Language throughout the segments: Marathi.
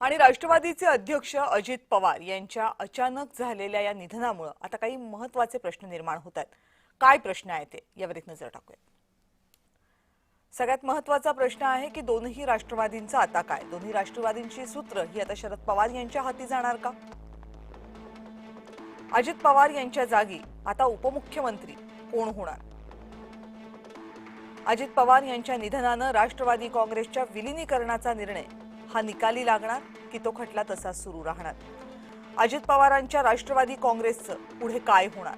आणि राष्ट्रवादीचे अध्यक्ष अजित पवार यांच्या अचानक झालेल्या या निधनामुळे आता काही महत्त्वाचे प्रश्न निर्माण होत आहेत। काय प्रश्न आहे ते यावर एक नजर टाकूया। सगळ्यात महत्त्वाचा प्रश्न आहे की दोन्ही राष्ट्रवादींचा आता काय? दोन्ही राष्ट्रवादींची सूत्र ही आता शरद पवार यांच्या हाती जाणार का? अजित पवार यांच्या जागी आता उपमुख्यमंत्री कोण होणार? अजित पवार यांच्या निधनानं राष्ट्रवादी काँग्रेसच्या विलीनीकरणाचा निर्णय हा निकाली लागणार की तो खटला तसा सुरू राहणार? अजित पवारांच्या राष्ट्रवादी काँग्रेसचं पुढे काय होणार?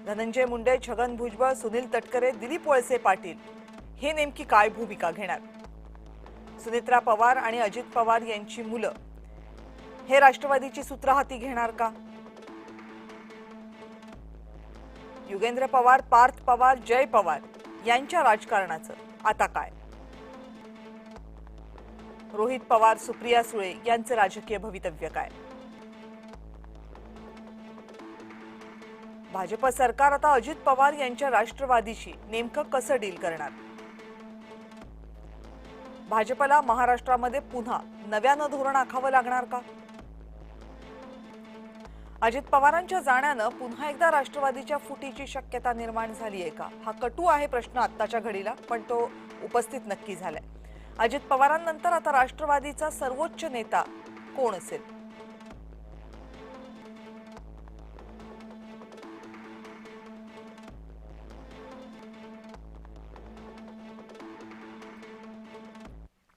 धनंजय मुंडे, छगन भुजबळ, सुनील तटकरे, दिलीप वळसे पाटील हे नेमकी काय भूमिका घेणार? सुनेत्रा पवार आणि अजित पवार यांची मुलं हे राष्ट्रवादीची सूत्र हाती घेणार का? युगेंद्र पवार, पार्थ पवार, जय पवार यांच्या राजकारणाचं आता काय? रोहित पवार, सुप्रिया सुळे यांचे राजकीय भवितव्य काय? भाजप सरकार आता अजित पवार यांच्या राष्ट्रवादीशी नेमकं कसं डील करणार? भाजपला महाराष्ट्रामध्ये पुन्हा नव्यानं धोरण आखावं लागणार का? अजित पवारांच्या जाण्यानं पुन्हा एकदा राष्ट्रवादीच्या फुटीची शक्यता निर्माण झाली आहे का? हा कटू आहे प्रश्न आत्ताच्या घडीला, पण तो उपस्थित नक्की झालाय। अजित पवारांनंतर आता राष्ट्रवादीचा सर्वोच्च नेता कोण असेल?